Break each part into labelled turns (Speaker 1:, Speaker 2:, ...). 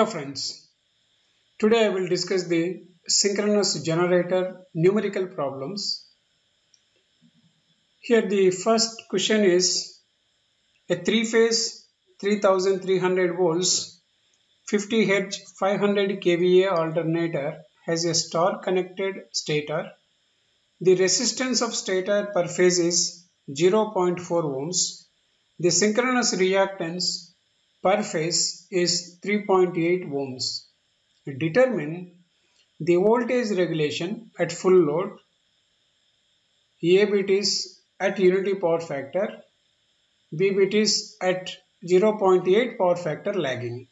Speaker 1: Hello friends, today I will discuss the synchronous generator numerical problems. Here the first question is a three-phase 3300 volts 50 Hz 500 kVA alternator has a star connected stator. The resistance of stator per phase is 0.4 ohms. The synchronous reactance per phase is 3.8 ohms. Determine the voltage regulation at full load. A bit is at unity power factor, B bit is at 0.8 power factor lagging.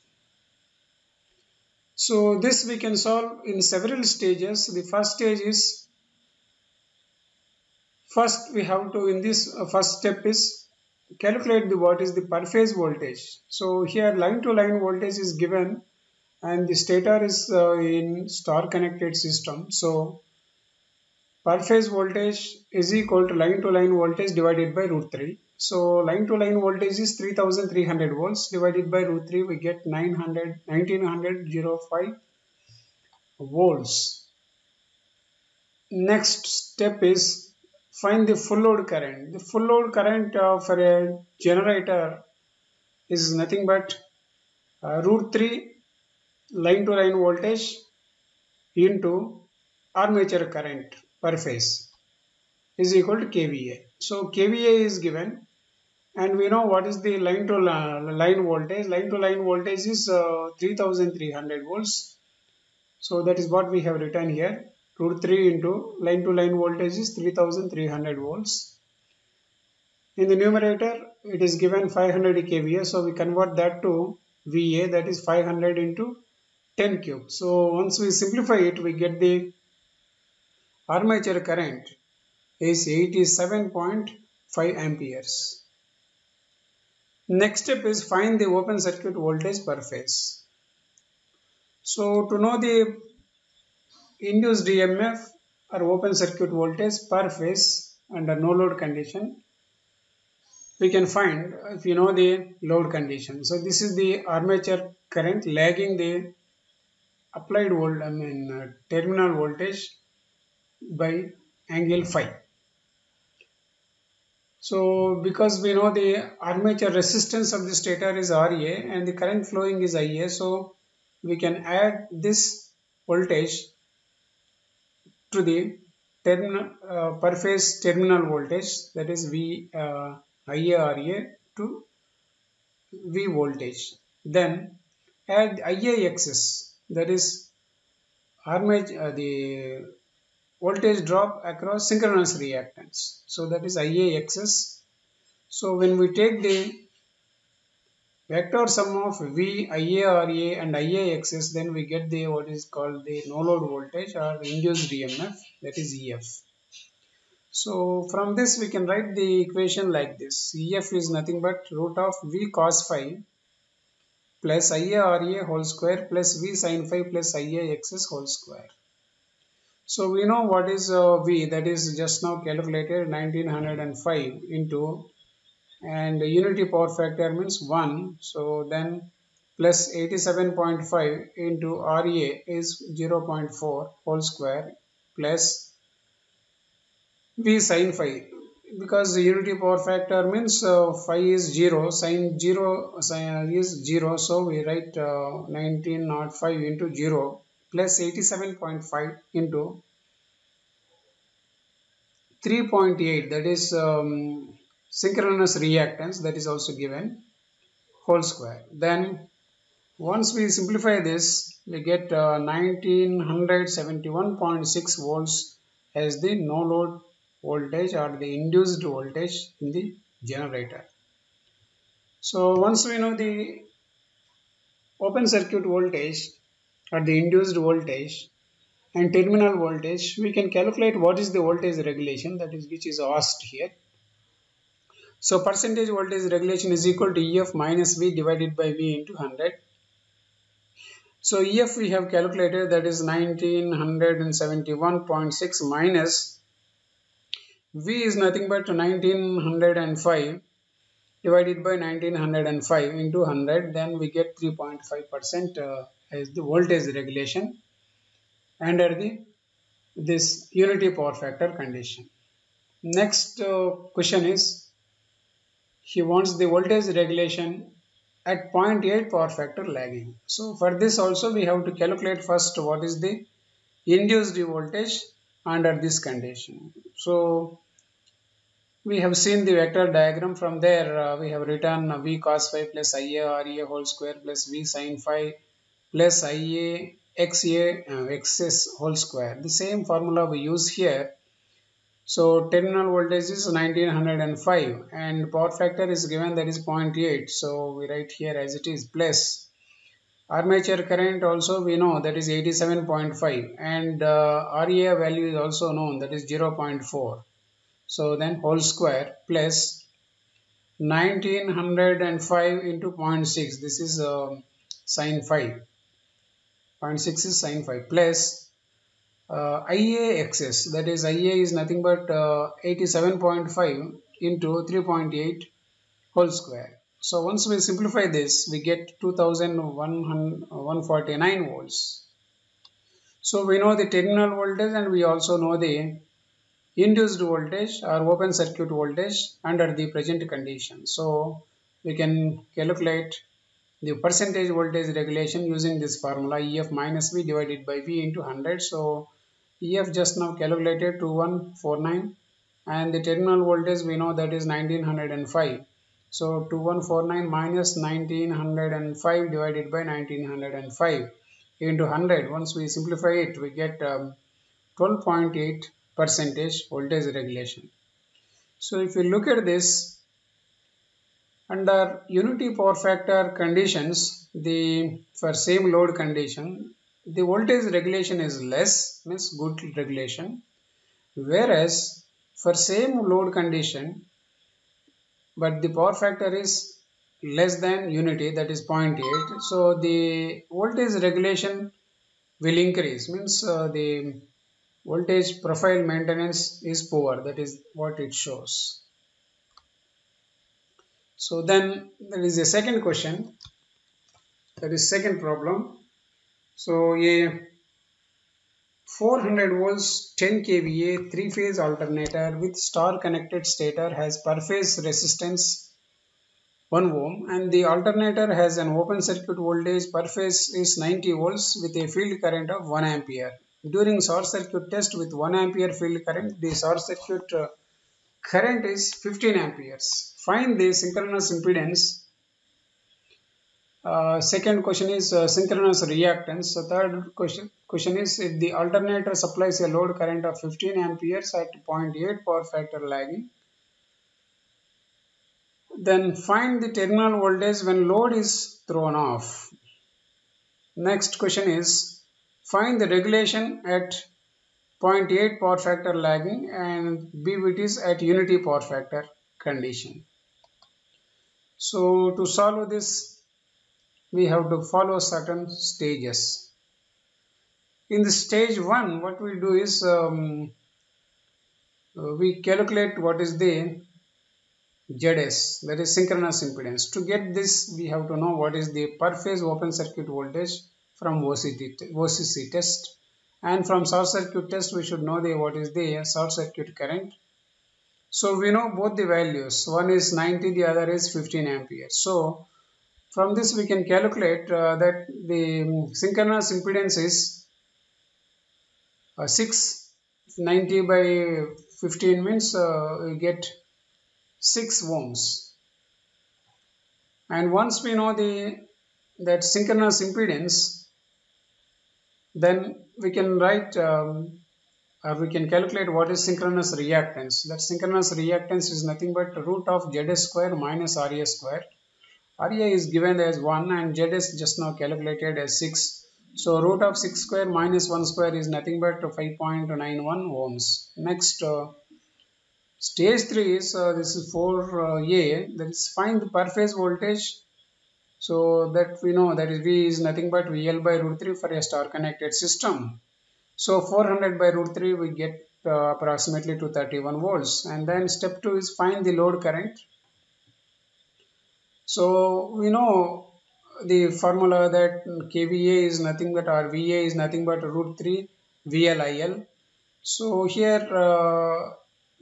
Speaker 1: So this we can solve in several stages. The first stage is, first we have to, in this first step is calculate what is the per phase voltage. So here line to line voltage is given and the stator is in star connected system. So per phase voltage is equal to line voltage divided by root 3. So line to line voltage is 3300 volts divided by root 3, we get 1905 volts. Next step is find the full load current. The full load current for a generator is nothing but root 3 line to line voltage into armature current per phase is equal to kVA. So kVA is given and we know what is the line to line voltage. Line to line voltage is 3300 volts. So that is what we have written here. Root 3 into line to line voltage is 3300 volts. In the numerator it is given 500 kVA. So we convert that to VA, that is 500 into 10 cube. So once we simplify it, we get the armature current is 87.5 amperes. Next step is find the open circuit voltage per phase. So to know the induced EMF or open circuit voltage per phase under no load condition, we can find if you know the load condition. So this is the armature current lagging the applied terminal voltage by angle phi. So because we know the armature resistance of the stator is Ra and the current flowing is Ia, so we can add this voltage to the terminal per phase terminal voltage, that is Ia Ra to V voltage. Then add Iaxs, that is armature the voltage drop across synchronous reactance. So that is Iaxs. So when we take the vector sum of V, IaRa and Iaxs, then we get the what is called the no load voltage or induced EMF, that is EF. So from this we can write the equation like this. EF is nothing but root of V cos phi plus IaRa whole square plus V sin phi plus Iaxs whole square. So we know what is V, that is just now calculated 1905 into, and unity power factor means 1. So then plus 87.5 into Ra is 0.4 whole square plus V sin phi, because the unity power factor means phi is 0, sin is 0, so we write 1905 into 0 plus 87.5 into 3.8, that is synchronous reactance, that is also given whole square. Then once we simplify this, we get 1971.6 volts as the no load voltage or the induced voltage in the generator. So once we know the open circuit voltage or the induced voltage and terminal voltage, we can calculate what is the voltage regulation, that is which is asked here. So percentage voltage regulation is equal to EF minus V divided by V into 100. So EF we have calculated, that is 1971.6 minus V is nothing but 1905 divided by 1905 into 100, then we get 3.5% as the voltage regulation under this unity power factor condition. Next question is, he wants the voltage regulation at 0.8 power factor lagging. So for this also we have to calculate first what is the induced voltage under this condition. So we have seen the vector diagram. From there we have written V cos phi plus IA RA whole square plus V sin phi plus IA XA XS whole square. The same formula we use here. So terminal voltage is 1905 and power factor is given, that is 0.8. So we write here as it is, plus armature current also we know, that is 87.5, and RA value is also known, that is 0.4. So then whole square plus 1905 into 0.6, this is sin phi, 0.6 is sin phi, plus IA XS, that is IA is nothing but 87.5 into 3.8 whole square. So once we simplify this, we get 2149 volts. So we know the terminal voltage and we also know the induced voltage or open circuit voltage under the present condition. So we can calculate the percentage voltage regulation using this formula, EF minus V divided by V into 100. So EF just now calculated 2149 and the terminal voltage we know, that is 1905. So 2149 minus 1905 divided by 1905 into 100. Once we simplify it, we get 12.8 percentage voltage regulation. So if you look at this, under unity power factor conditions, for same load condition, the voltage regulation is less, means good regulation, whereas for same load condition but the power factor is less than unity, that is 0.8, so the voltage regulation will increase, means the voltage profile maintenance is poor, that is what it shows. So then there is a second question, that is second problem. So a 400 volts 10 kVA 3-phase alternator with star connected stator has per phase resistance 1 ohm and the alternator has an open circuit voltage per phase is 90 volts with a field current of 1 ampere. During short circuit test with 1 ampere field current, the short circuit current is 15 amperes. Find the synchronous impedance. Second question is synchronous reactance. So third question is, if the alternator supplies a load current of 15 amperes at 0.8 power factor lagging, then find the terminal voltage when load is thrown off. Next question is, find the regulation at 0.8 power factor lagging and it is at unity power factor condition. So to solve this, we have to follow certain stages. In the stage 1, what we do is we calculate what is the ZS, that is synchronous impedance. To get this, we have to know what is the per phase open circuit voltage from OCC test, and from short circuit test we should know what is the short circuit current. So we know both the values, one is 90, the other is 15 amperes. So from this we can calculate that the synchronous impedance is 690 by 15 means we get 6 ohms. And once we know that synchronous impedance, then we can write or we can calculate what is synchronous reactance. That synchronous reactance is nothing but root of ZS square minus RA square. RA is given as 1 and ZS just now calculated as 6. So root of 6 square minus 1 square is nothing but 5.91 ohms. Next, stage 3 is this is 4A, that is find the per phase voltage. So that we know that is V is nothing but VL by root 3 for a star connected system. So 400 by root 3 we get approximately 231 volts. And then step 2 is find the load current. So we know the formula that kVA is nothing but, or VA is nothing but root 3 VLIL. So here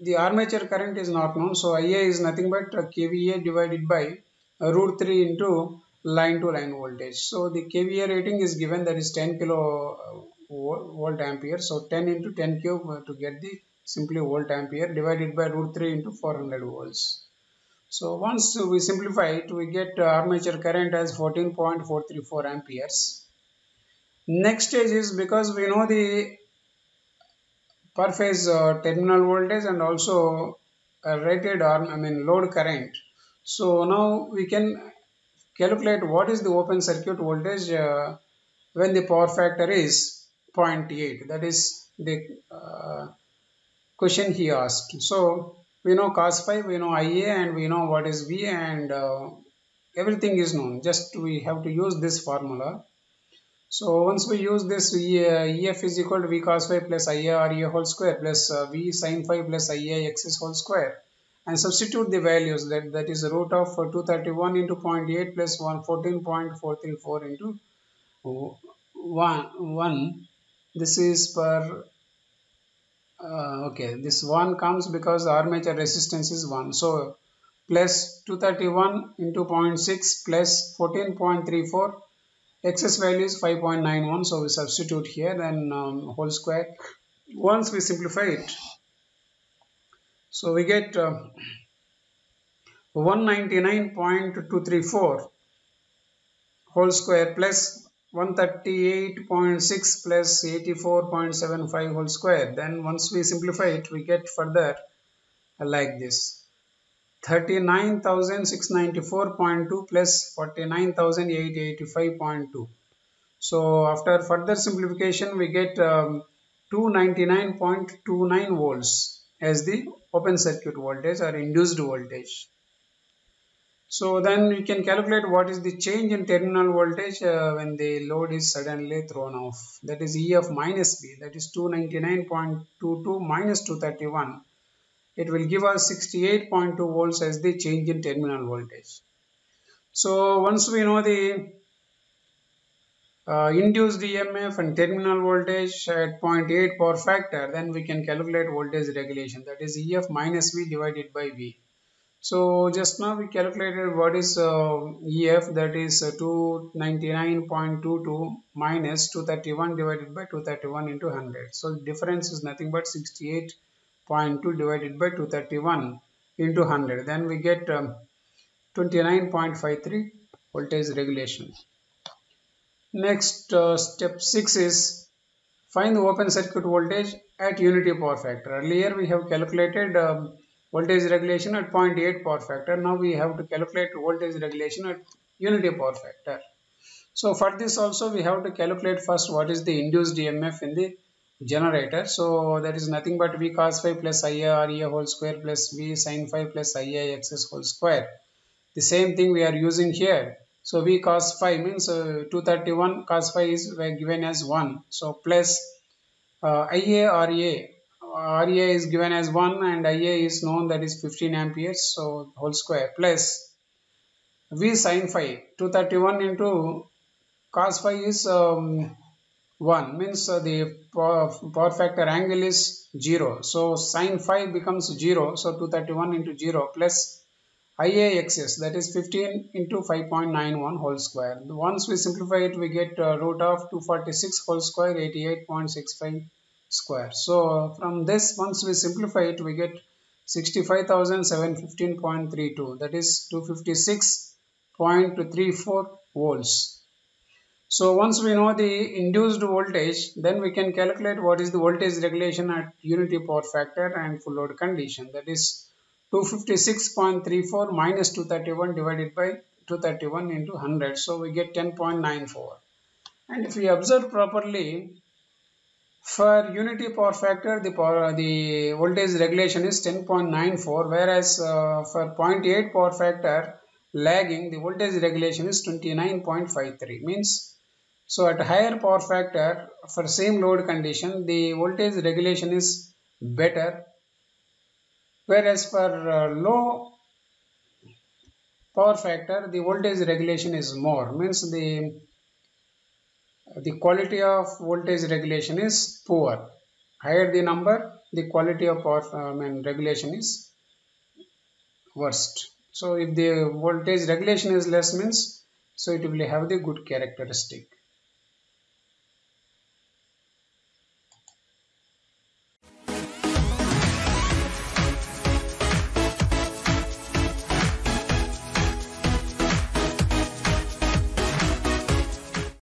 Speaker 1: the armature current is not known, so IA is nothing but kVA divided by root 3 into line to line voltage. So the kVA rating is given, that is 10 kilo volt ampere. So 10 into 10 cube to get the simply volt ampere divided by root 3 into 400 volts. So once we simplify it, we get armature current as 14.434 amperes. Next stage is, because we know the per phase terminal voltage and also rated load current. So now we can calculate what is the open circuit voltage when the power factor is 0.8. That is the question he asked. So we know cos phi, we know IA, and we know what is V, and everything is known. Just we have to use this formula. So once we use this, EF is equal to V cos phi plus IA RA whole square plus V sin phi plus IA XS whole square, and substitute the values, that is root of 231 into 0.8 plus 114.434 into 1. This is per okay, this 1 comes because armature resistance is 1. So plus 231 into 0.6 plus 14.34, excess value is 5.91. So we substitute here, then whole square. Once we simplify it, so we get 199.234 whole square plus 138.6 plus 84.75 whole square. Then once we simplify it, we get further like this: 39,694.2 plus 49,885.2. So after further simplification, we get 299.29 volts as the open circuit voltage or induced voltage. So then we can calculate what is the change in terminal voltage when the load is suddenly thrown off. That is EF minus V, that is 299.22 minus 231. It will give us 68.2 volts as the change in terminal voltage. So once we know the induced EMF and terminal voltage at 0.8 power factor, then we can calculate voltage regulation, that is EF minus V divided by V. So just now we calculated what is EF, that is 299.22 minus 231 divided by 231 into 100. So the difference is nothing but 68.2 divided by 231 into 100. Then we get 29.53 voltage regulation. Next step 6 is find the open circuit voltage at unity power factor. Earlier we have calculated voltage regulation at 0.8 power factor. Now we have to calculate voltage regulation at unity power factor. So for this also we have to calculate first what is the induced EMF in the generator. So that is nothing but V cos phi plus IA RA whole square plus V sin phi plus IA XS whole square. The same thing we are using here. So V cos phi means 231 cos phi is given as 1. So plus IA RA is given as 1 and IA is known, that is 15 amperes, so whole square, plus V sin phi 231 into cos phi is 1, means the power factor angle is 0, so sin phi becomes 0, so 231 into 0 plus IAXS, that is 15 into 5.91 whole square. Once we simplify it, we get root of 246 whole square 88.65 square. So from this, once we simplify it, we get 65,715.32, that is 256.34 volts. So once we know the induced voltage, then we can calculate what is the voltage regulation at unity power factor and full load condition, that is 256.34 minus 231 divided by 231 into 100. So we get 10.94. And if we observe properly, for unity power factor, the voltage regulation is 10.94, whereas for 0.8 power factor lagging, the voltage regulation is 29.53. Means, so at higher power factor for same load condition, the voltage regulation is better, whereas for low power factor, the voltage regulation is more, means the quality of voltage regulation is poor. Higher the number, the quality of power regulation is worst. So if the voltage regulation is less, means so it will have the good characteristic.